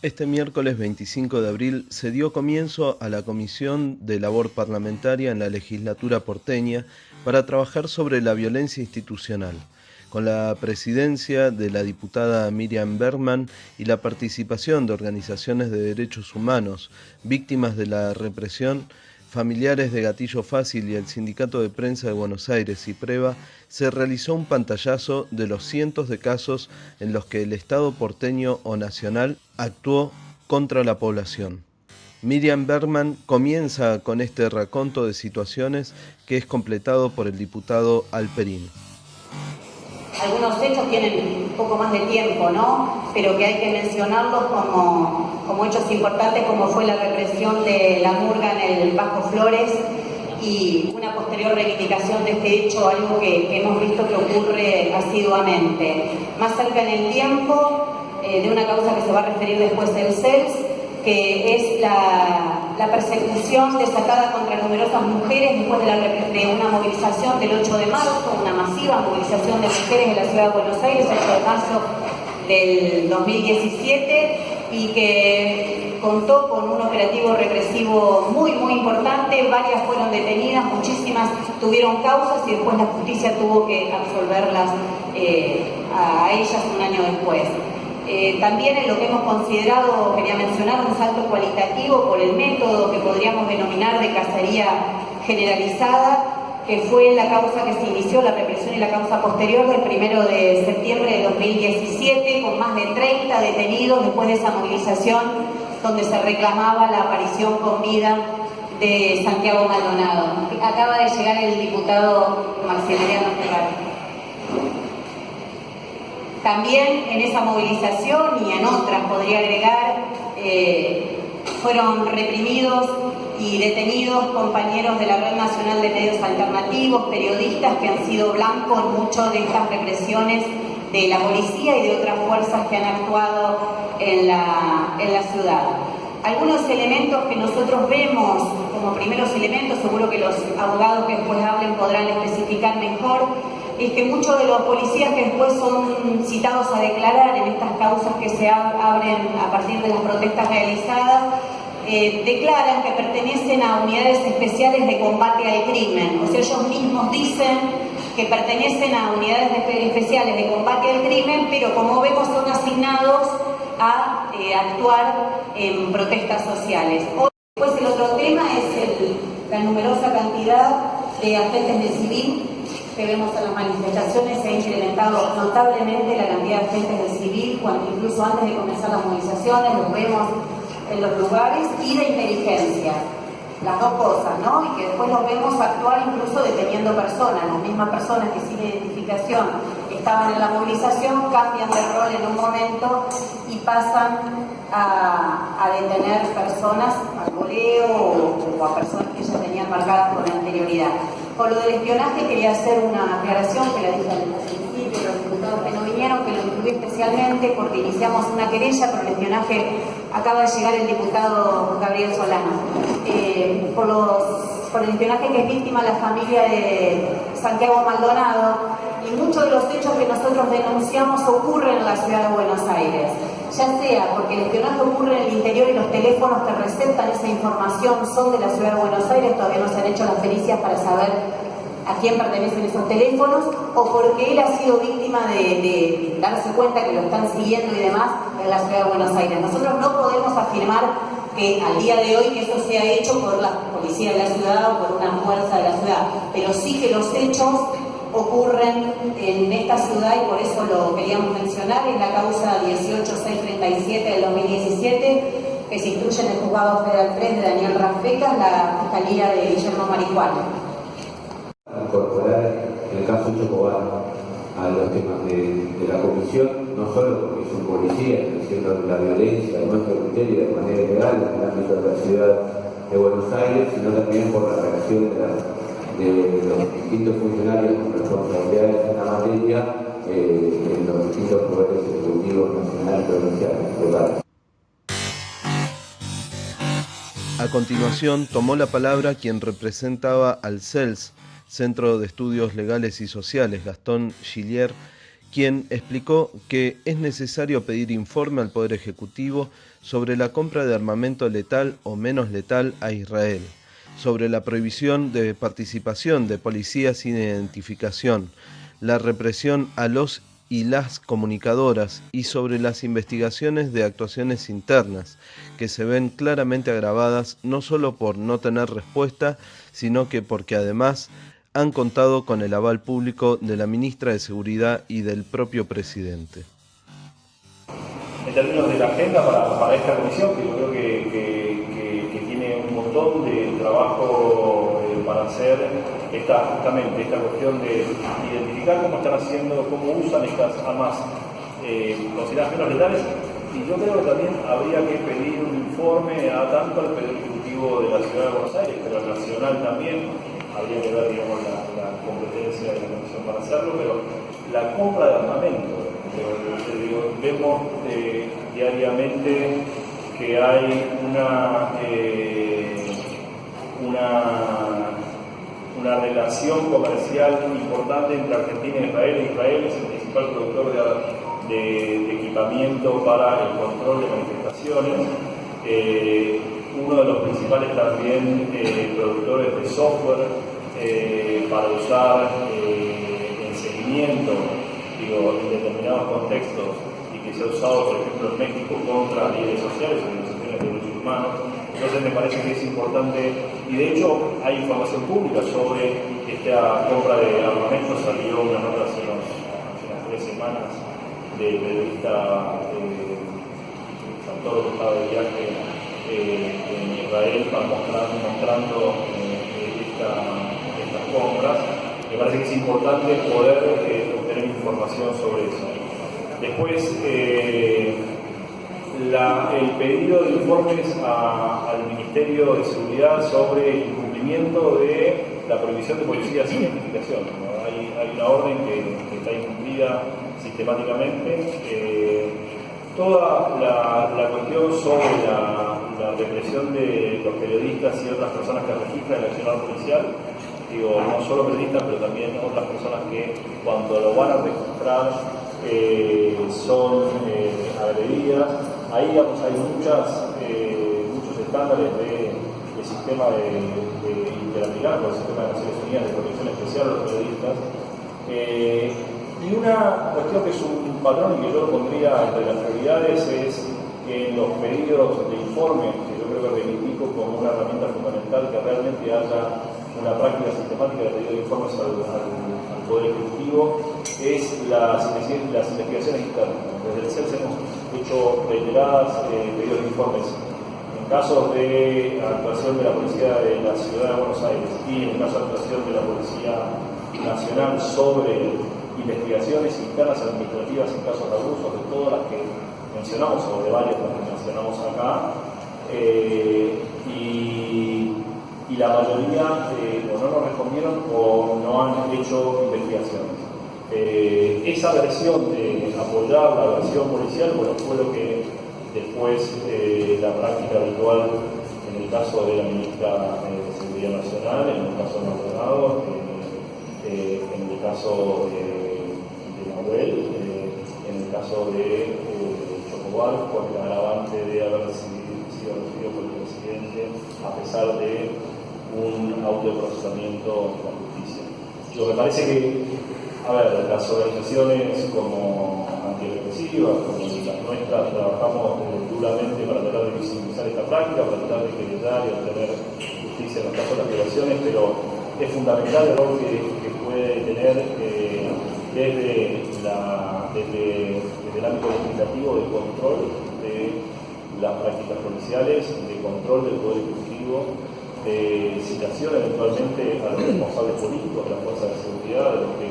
Este miércoles 25 de abril se dio comienzo a la Comisión de Labor Parlamentaria en la legislatura porteña para trabajar sobre la violencia institucional, con la presidencia de la diputada Miriam Bergman y la participación de organizaciones de derechos humanos, víctimas de la represión, familiares de Gatillo Fácil y el Sindicato de Prensa de Buenos Aires y Preva, se realizó un pantallazo de los cientos de casos en los que el Estado porteño o nacional actuó contra la población. Miriam Bergman comienza con este raconto de situaciones que es completado por el diputado Alperín. Algunos hechos tienen un poco más de tiempo, ¿no? Pero que hay que mencionarlos como hechos importantes, como fue la represión de la murga en el Bajo Flores y una posterior reivindicación de este hecho, algo que hemos visto que ocurre asiduamente. Más cerca en el tiempo, de una causa que se va a referir después el CELS, que es la persecución desatada contra numerosas mujeres después de una movilización del 8 de marzo, una masiva movilización de mujeres en la ciudad de Buenos Aires, el 8 de marzo del 2017, y que contó con un operativo represivo muy importante. Varias fueron detenidas, muchísimas tuvieron causas y después la justicia tuvo que absolverlas a ellas un año después. También en lo que hemos considerado, quería mencionar, un salto cualitativo por el método que podríamos denominar de cacería generalizada, que fue la causa que se inició, la represión y la causa posterior del 1 de septiembre de 2017, con más de 30 detenidos después de esa movilización donde se reclamaba la aparición con vida de Santiago Maldonado. Acaba de llegar el diputado Maximiliano Ferrari. También en esa movilización y en otras, podría agregar, fueron reprimidos y detenidos compañeros de la Red Nacional de Medios Alternativos, periodistas que han sido blanco en muchas de estas represiones de la policía y de otras fuerzas que han actuado en la ciudad. Algunos elementos que nosotros vemos como primeros elementos, seguro que los abogados que después hablen podrán especificar mejor, es que muchos de los policías que después son citados a declarar en estas causas que se abren a partir de las protestas realizadas, declaran que pertenecen a unidades especiales de combate al crimen. O sea, ellos mismos dicen que pertenecen a unidades especiales de combate al crimen, pero como vemos son asignados a actuar en protestas sociales. Después el otro tema es la numerosa cantidad de agentes de civil que vemos en las manifestaciones. Se ha incrementado notablemente la cantidad de agentes de civil, incluso antes de comenzar las movilizaciones, los vemos en los lugares, y de inteligencia. Las dos cosas, ¿no? Y que después los vemos actuar incluso deteniendo personas. Las mismas personas que sin identificación estaban en la movilización cambian de rol en un momento y pasan a detener personas al voleo o a personas que ya tenían marcadas con anterioridad. Con lo del espionaje quería hacer una aclaración que la dije al principio, los diputados que no vinieron, que lo incluí especialmente porque iniciamos una querella por el espionaje. Acaba de llegar el diputado Gabriel Solano. Por el espionaje que es víctima la familia de Santiago Maldonado, y muchos de los hechos que nosotros denunciamos ocurren en la ciudad de Buenos Aires, ya sea porque el espionaje ocurre en el interior y los teléfonos que receptan esa información son de la ciudad de Buenos Aires, todavía no se han hecho las pericias para saber a quién pertenecen esos teléfonos, o porque él ha sido víctima de darse cuenta que lo están siguiendo y demás en la ciudad de Buenos Aires. Nosotros no podemos afirmar que al día de hoy que eso sea hecho por la policía de la ciudad o por una fuerza de la ciudad, pero sí que los hechos ocurren en esta ciudad y por eso lo queríamos mencionar. Es la causa 18637 del 2017 que se instruye en el Juzgado Federal 3 de Daniel Rafecas, la Fiscalía de Guillermo Marijuana. Incorporar el caso Chocobán a los temas de la comisión, no solo porque son policías, sino la violencia, a nuestro criterio de manera ilegal en el ámbito de la ciudad de Buenos Aires, sino también por la reacción de los distintos funcionarios con responsabilidades en la materia en los distintos poderes ejecutivos nacionales, provinciales, locales. A continuación tomó la palabra quien representaba al CELS, Centro de Estudios Legales y Sociales, Gastón Gillier, quien explicó que es necesario pedir informe al Poder Ejecutivo sobre la compra de armamento letal o menos letal a Israel, sobre la prohibición de participación de policías sin identificación, la represión a los y las comunicadoras y sobre las investigaciones de actuaciones internas, que se ven claramente agravadas no solo por no tener respuesta, sino que porque además han contado con el aval público de la ministra de Seguridad y del propio presidente. En términos de la agenda para esta comisión, que yo creo que tiene un montón de trabajo para hacer, justamente esta cuestión de identificar cómo están haciendo, cómo usan estas armas consideradas menos letales, y yo creo que también habría que pedir un informe tanto al Poder Ejecutivo de la Ciudad de Buenos Aires, pero al Nacional también. Habría que ver, digamos, la competencia de la Comisión para hacerlo, pero la compra de armamento, vemos diariamente que hay una relación comercial importante entre Argentina e Israel. Israel es el principal productor de equipamiento para el control de manifestaciones. Uno de los principales también productores de software para usar en seguimiento, en determinados contextos, y que se ha usado, por ejemplo, en México contra líderes sociales, organizaciones de derechos humanos. Entonces me parece que es importante, y de hecho hay información pública sobre esta compra de armamentos. Salió una nota hace unas 3 semanas del periodista Santoro, que estaba de viaje en Israel, mostrando estas compras. Me parece que es importante poder obtener información sobre eso. Después, el pedido de informes al Ministerio de Seguridad sobre el cumplimiento de la prohibición de policías sin identificación, ¿no? Hay una orden que está incumplida sistemáticamente. Toda la cuestión sobre la represión de los periodistas y otras personas que registran el accionar policial, no solo periodistas, pero también otras personas que cuando lo van a registrar son agredidas. Ahí, digamos, hay muchos estándares de sistema interamericano, el sistema de Naciones Unidas de protección especial a los periodistas. Y una cuestión que es un patrón y que yo lo pondría entre las prioridades es que en los pedidos de informe, que yo creo que reivindico como una herramienta fundamental, que realmente haya una práctica sistemática de pedido de informes al Poder Ejecutivo, es las investigaciones internas. Desde el CELS hemos hecho reiteradas pedidos de informes en casos de actuación de la Policía de la Ciudad de Buenos Aires y en caso de actuación de la Policía Nacional sobre investigaciones internas administrativas en casos de abusos, de todas las que mencionamos, o de varias de las que mencionamos acá, y la mayoría o no nos respondieron o no han hecho investigaciones. Esa versión de apoyar la versión policial, bueno, fue lo que después la práctica habitual en el caso de la ministra de Seguridad Nacional, en el caso de Maldonado, en el caso de Nahuel, en el caso de Chocobar, por el agravante de haber sido recibido por el presidente a pesar de un autoprocesamiento de la justicia. Lo que parece que, las organizaciones como antirrepresivas, como las nuestras, trabajamos duramente para tratar de visibilizar esta práctica, para tratar de querellar y obtener justicia en los casos de las violaciones, pero es fundamental el rol que puede tener desde el ámbito legislativo de control de las prácticas policiales, de control del Poder Ejecutivo, de citación eventualmente a los responsables políticos de las fuerzas de seguridad, de los que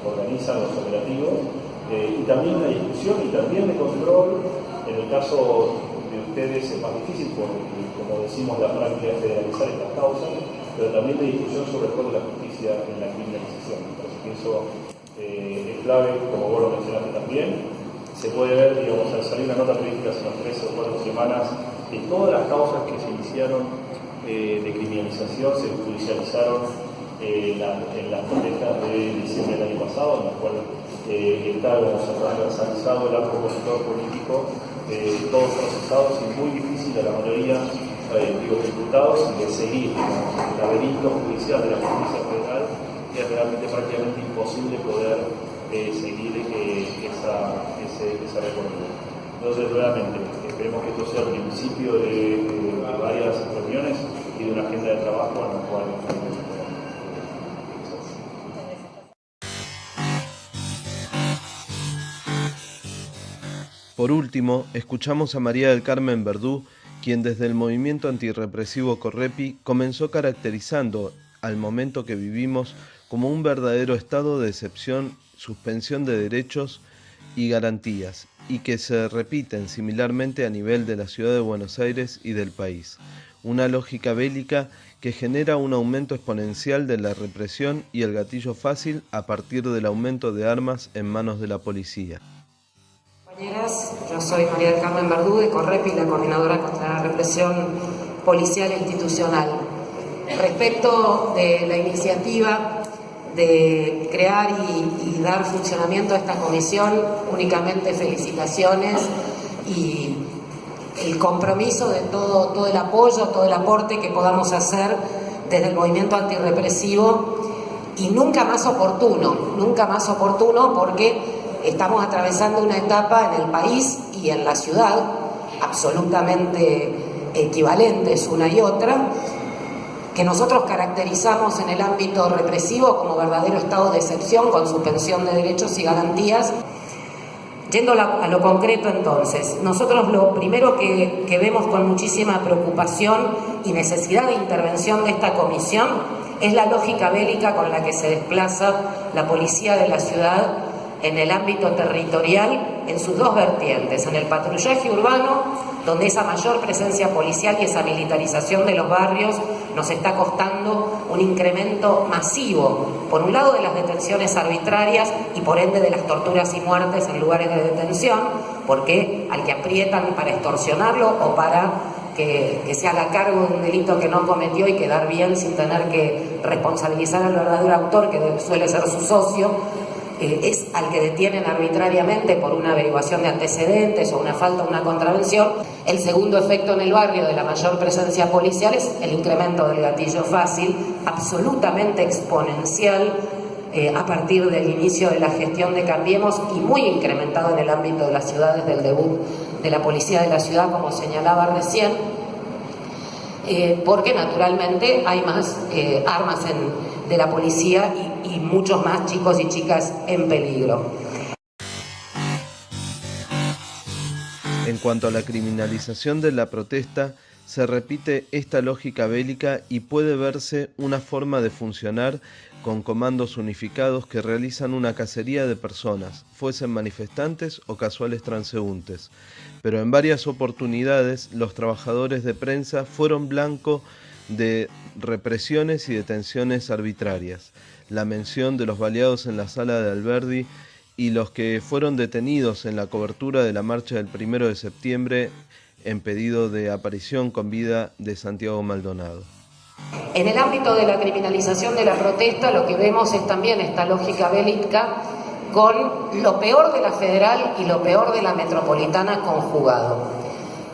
organizan los operativos, y también de discusión y también de control. En el caso de ustedes es más difícil porque, como decimos, la práctica es federalizar estas causas, pero también de discusión sobre el rol de la justicia en la criminalización. Entonces pienso es clave, como vos lo mencionaste también. Se puede ver, digamos, al salir una nota periodística hace unas 3 o 4 semanas, que todas las causas que se iniciaron de criminalización se judicializaron en las protestas de diciembre del año pasado, en las cuales está transversalizado el arco opositor político, todos procesados y muy difícil a la mayoría diputados de seguir el laberinto judicial de la justicia federal. Es realmente prácticamente imposible poder seguir ese recorrido. Entonces, realmente, esperemos que esto sea el principio de varias reuniones y de una agenda de trabajo a la cual Por último, escuchamos a María del Carmen Verdú, quien desde el movimiento antirrepresivo Correpi comenzó caracterizando al momento que vivimos como un verdadero estado de excepción, suspensión de derechos y garantías, y que se repiten similarmente a nivel de la ciudad de Buenos Aires y del país. Una lógica bélica que genera un aumento exponencial de la represión y el gatillo fácil a partir del aumento de armas en manos de la policía. Compañeras, yo soy María del Carmen Verdú de Correpi, la coordinadora contra la represión policial e institucional. Respecto de la iniciativa de crear y dar funcionamiento a esta comisión, únicamente felicitaciones y el compromiso de todo el apoyo, todo el aporte que podamos hacer desde el movimiento antirrepresivo, y nunca más oportuno porque estamos atravesando una etapa en el país y en la ciudad absolutamente equivalentes una y otra, que nosotros caracterizamos en el ámbito represivo como verdadero estado de excepción con suspensión de derechos y garantías. Yendo a lo concreto entonces, nosotros lo primero que vemos con muchísima preocupación y necesidad de intervención de esta comisión es la lógica bélica con la que se desplaza la policía de la ciudad en el ámbito territorial en sus dos vertientes, en el patrullaje urbano, donde esa mayor presencia policial y esa militarización de los barrios nos está costando un incremento masivo, por un lado de las detenciones arbitrarias y por ende de las torturas y muertes en lugares de detención, porque al que aprietan para extorsionarlo o para que se haga cargo de un delito que no cometió y quedar bien sin tener que responsabilizar al verdadero autor, que suele ser su socio, es al que detienen arbitrariamente por una averiguación de antecedentes o una falta o una contravención. El segundo efecto en el barrio de la mayor presencia policial es el incremento del gatillo fácil, absolutamente exponencial a partir del inicio de la gestión de Cambiemos y muy incrementado en el ámbito de las ciudades del debut de la policía de la ciudad, como señalaba recién, porque naturalmente hay más armas de la policía y muchos más chicos y chicas en peligro. En cuanto a la criminalización de la protesta, se repite esta lógica bélica y puede verse una forma de funcionar con comandos unificados que realizan una cacería de personas, fuesen manifestantes o casuales transeúntes. Pero en varias oportunidades los trabajadores de prensa fueron blanco de represiones y detenciones arbitrarias. La mención de los baleados en la sala de Alberdi y los que fueron detenidos en la cobertura de la marcha del 1 de septiembre en pedido de aparición con vida de Santiago Maldonado. En el ámbito de la criminalización de la protesta, lo que vemos es también esta lógica bélica con lo peor de la federal y lo peor de la metropolitana conjugado.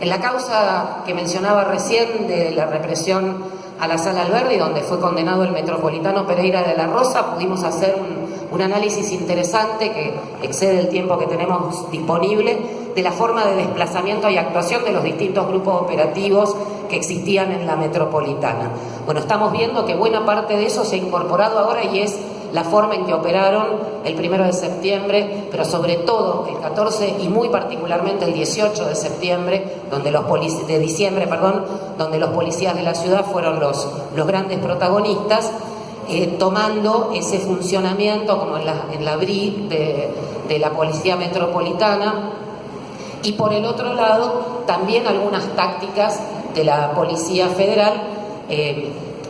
En la causa que mencionaba recién de la represión a la sala Alberdi, donde fue condenado el metropolitano Pereira de la Rosa, pudimos hacer un análisis interesante que excede el tiempo que tenemos disponible de la forma de desplazamiento y actuación de los distintos grupos operativos que existían en la metropolitana. Bueno, estamos viendo que buena parte de eso se ha incorporado ahora y es la forma en que operaron el 1 de septiembre, pero sobre todo el 14 y muy particularmente el 18 de septiembre, donde los policías de la ciudad fueron los grandes protagonistas, tomando ese funcionamiento como en la BRI de la Policía Metropolitana, y por el otro lado también algunas tácticas de la Policía Federal,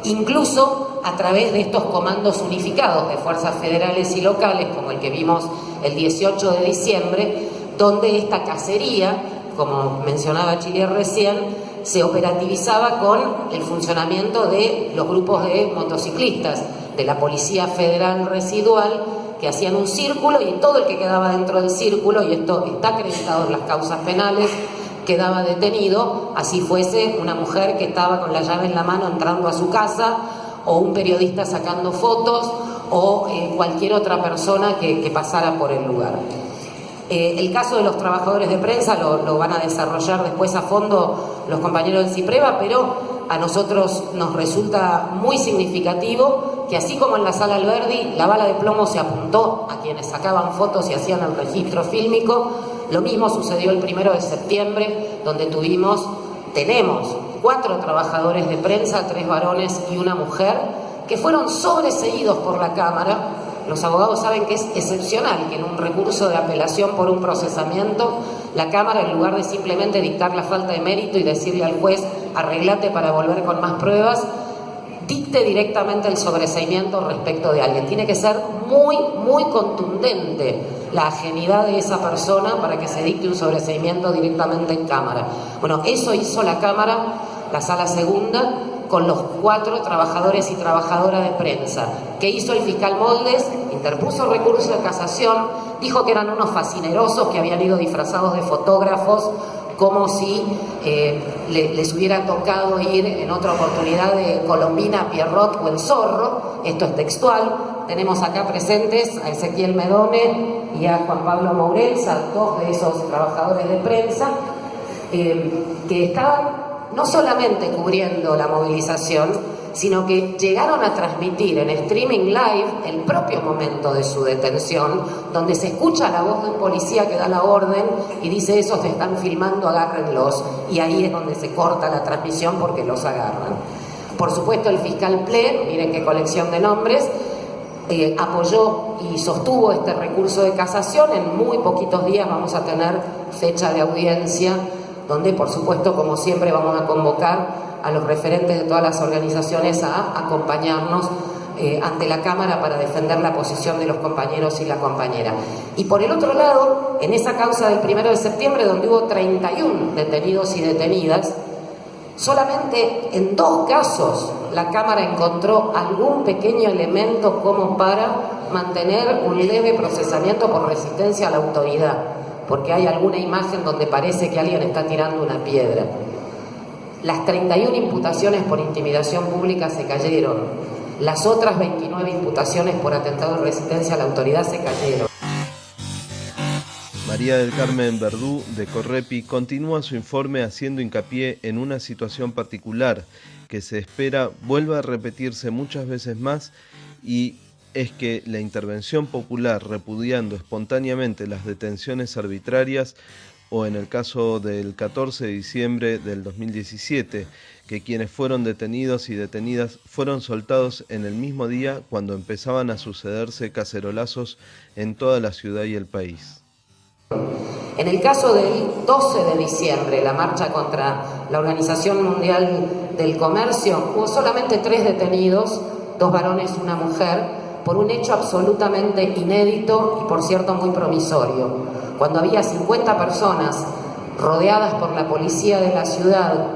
incluso a través de estos comandos unificados de fuerzas federales y locales, como el que vimos el 18 de diciembre, donde esta cacería, como mencionaba Chile recién, se operativizaba con el funcionamiento de los grupos de motociclistas de la Policía Federal Residual, que hacían un círculo y todo el que quedaba dentro del círculo, y esto está acreditado en las causas penales, quedaba detenido, así fuese una mujer que estaba con la llave en la mano entrando a su casa, o un periodista sacando fotos, o cualquier otra persona que pasara por el lugar. El caso de los trabajadores de prensa lo van a desarrollar después a fondo los compañeros del CIPREVA, pero a nosotros nos resulta muy significativo que, así como en la Sala Alberdi la bala de plomo se apuntó a quienes sacaban fotos y hacían el registro fílmico, lo mismo sucedió el 1 de septiembre, donde tenemos 4 trabajadores de prensa, 3 varones y una mujer, que fueron sobreseídos por la Cámara. Los abogados saben que es excepcional que en un recurso de apelación por un procesamiento, la Cámara, en lugar de simplemente dictar la falta de mérito y decirle al juez arreglate para volver con más pruebas, dicte directamente el sobreseimiento respecto de alguien. Tiene que ser muy, muy contundente la ajenidad de esa persona para que se dicte un sobreseimiento directamente en Cámara. Bueno, eso hizo la Cámara, la Sala Segunda, con los 4 trabajadores y trabajadoras de prensa. ¿Qué hizo el fiscal Moldes? Interpuso recurso de casación, dijo que eran unos fascinerosos que habían ido disfrazados de fotógrafos, como si les hubiera tocado ir en otra oportunidad de Colombina, Pierrot o El Zorro. Esto es textual. Tenemos acá presentes a Ezequiel Medone y a Juan Pablo Mourels, a 2 de esos trabajadores de prensa, que estaban no solamente cubriendo la movilización, sino que llegaron a transmitir en streaming live el propio momento de su detención, donde se escucha la voz de un policía que da la orden y dice: esos te están filmando, agárrenlos, y ahí es donde se corta la transmisión porque los agarran. Por supuesto, el fiscal Ple, miren qué colección de nombres, apoyó y sostuvo este recurso de casación. En muy poquitos días vamos a tener fecha de audiencia, donde, por supuesto, como siempre, vamos a convocar a los referentes de todas las organizaciones a acompañarnos ante la Cámara para defender la posición de los compañeros y la compañera. Y por el otro lado, en esa causa del 1 de septiembre, donde hubo 31 detenidos y detenidas, solamente en 2 casos la Cámara encontró algún pequeño elemento como para mantener un leve procesamiento por resistencia a la autoridad, porque hay alguna imagen donde parece que alguien está tirando una piedra. Las 31 imputaciones por intimidación pública se cayeron. Las otras 29 imputaciones por atentado de resistencia a la autoridad se cayeron. María del Carmen Verdú, de Correpi, continúa su informe haciendo hincapié en una situación particular que se espera vuelva a repetirse muchas veces más, y es que la intervención popular repudiando espontáneamente las detenciones arbitrarias, o en el caso del 14 de diciembre del 2017, que quienes fueron detenidos y detenidas fueron soltados en el mismo día cuando empezaban a sucederse cacerolazos en toda la ciudad y el país. En el caso del 12 de diciembre, la marcha contra la Organización Mundial del Comercio, hubo solamente 3 detenidos, 2 varones y una mujer, por un hecho absolutamente inédito y, por cierto, muy promisorio. Cuando había 50 personas rodeadas por la policía de la ciudad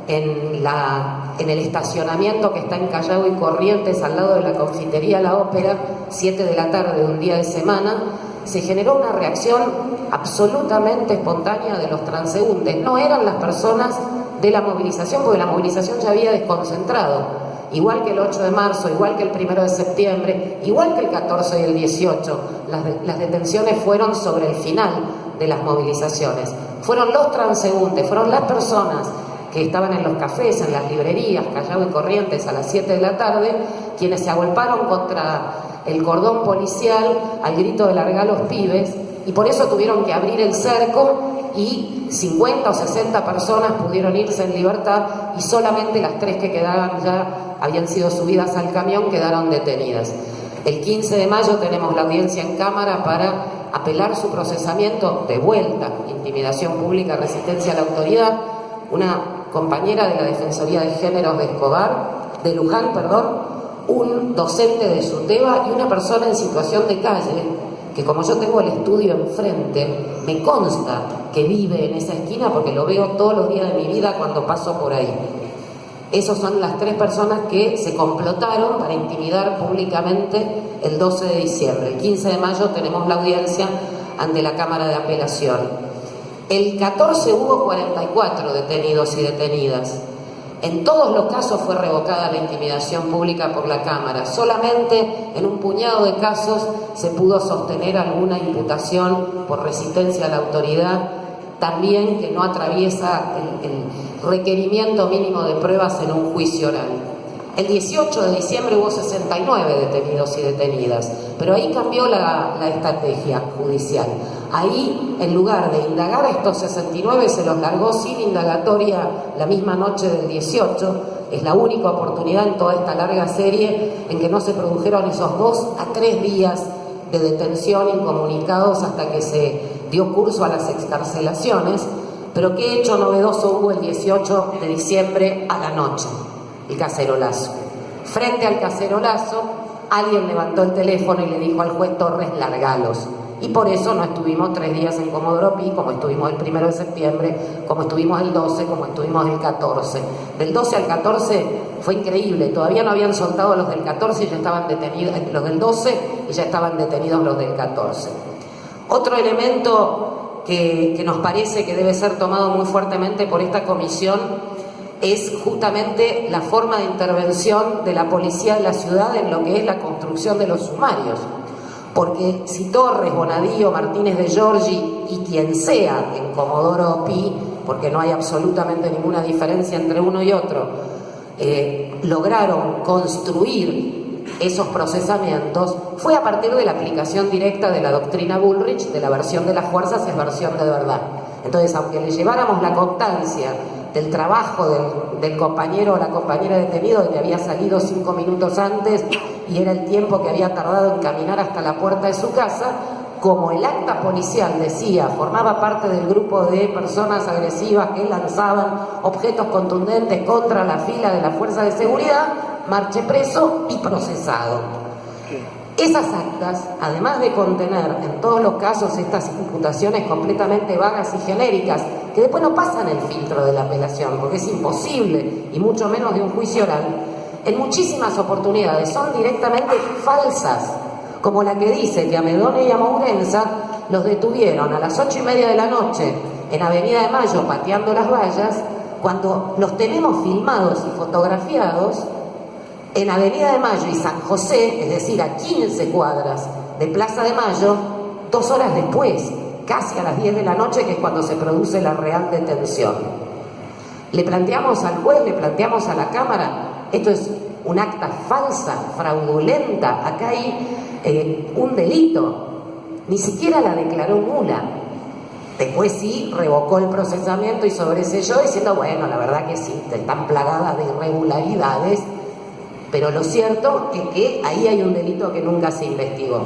en el estacionamiento que está en Callao y Corrientes, al lado de la confitería La Ópera, 7 de la tarde de un día de semana, se generó una reacción absolutamente espontánea de los transeúntes. No eran las personas de la movilización, porque la movilización ya había desconcentrado. Igual que el 8 de marzo, igual que el 1 de septiembre, igual que el 14 y el 18, las detenciones fueron sobre el final de las movilizaciones. Fueron los transeúntes, fueron las personas que estaban en los cafés, en las librerías, Callao y Corrientes, a las 7 de la tarde, quienes se agolparon contra el cordón policial al grito de largar los pibes, y por eso tuvieron que abrir el cerco, y 50 o 60 personas pudieron irse en libertad, y solamente las 3 que quedaban ya habían sido subidas al camión, quedaron detenidas. El 15 de mayo tenemos la audiencia en Cámara para apelar su procesamiento de vuelta, intimidación pública, resistencia a la autoridad. Una compañera de la Defensoría de Géneros de Luján, un docente de SUTEBA y una persona en situación de calle, que como yo tengo el estudio enfrente, me consta que vive en esa esquina porque lo veo todos los días de mi vida cuando paso por ahí. Esas son las 3 personas que se complotaron para intimidar públicamente el 12 de diciembre. El 15 de mayo tenemos la audiencia ante la Cámara de Apelación. El 14 hubo 44 detenidos y detenidas. En todos los casos fue revocada la intimidación pública por la Cámara. Solamente en un puñado de casos se pudo sostener alguna imputación por resistencia a la autoridad, también que no atraviesa el requerimiento mínimo de pruebas en un juicio oral. El 18 de diciembre hubo 69 detenidos y detenidas, pero ahí cambió la estrategia judicial. Ahí, en lugar de indagar a estos 69, se los largó sin indagatoria la misma noche del 18. Es la única oportunidad en toda esta larga serie en que no se produjeron esos 2 a 3 días de detención incomunicados hasta que se dio curso a las excarcelaciones. Pero ¿qué hecho novedoso hubo el 18 de diciembre a la noche? El cacerolazo. Frente al cacerolazo, alguien levantó el teléfono y le dijo al juez Torres: largalos. Y por eso no estuvimos 3 días en Comodoro Pi, como estuvimos el 1 de septiembre, como estuvimos el 12, como estuvimos el 14. Del 12 al 14 fue increíble, todavía no habían soltado los del 14 y ya estaban detenidos, los del 12 y ya estaban detenidos los del 14. Otro elemento que nos parece que debe ser tomado muy fuertemente por esta comisión es justamente la forma de intervención de la policía de la ciudad en lo que es la construcción de los sumarios. Porque si Torres, Bonadío, Martínez de Giorgi y quien sea en Comodoro Pi, porque no hay absolutamente ninguna diferencia entre uno y otro, lograron construir esos procesamientos, fue a partir de la aplicación directa de la doctrina Bullrich, de la versión de las fuerzas es versión de verdad. Entonces, aunque le lleváramos la constancia del trabajo del compañero o la compañera detenido, que había salido 5 minutos antes y era el tiempo que había tardado en caminar hasta la puerta de su casa, como el acta policial decía, formaba parte del grupo de personas agresivas que lanzaban objetos contundentes contra la fila de la fuerza de seguridad, marche preso y procesado. Esas actas, además de contener en todos los casos estas imputaciones completamente vagas y genéricas, que después no pasan el filtro de la apelación, porque es imposible, y mucho menos de un juicio oral, en muchísimas oportunidades son directamente falsas, como la que dice que a Medone y a Mourenza los detuvieron a las 8:30 de la noche en Avenida de Mayo pateando las vallas, cuando los tenemos filmados y fotografiados en Avenida de Mayo y San José, es decir, a 15 cuadras de Plaza de Mayo, 2 horas después, casi a las 10 de la noche, que es cuando se produce la real detención. Le planteamos al juez, le planteamos a la Cámara, esto es un acta falsa, fraudulenta, acá hay un delito, ni siquiera la declaró nula. Después sí revocó el procesamiento y sobreselló diciendo, bueno, la verdad que sí, están plagadas de irregularidades, pero lo cierto es que ahí hay un delito que nunca se investigó.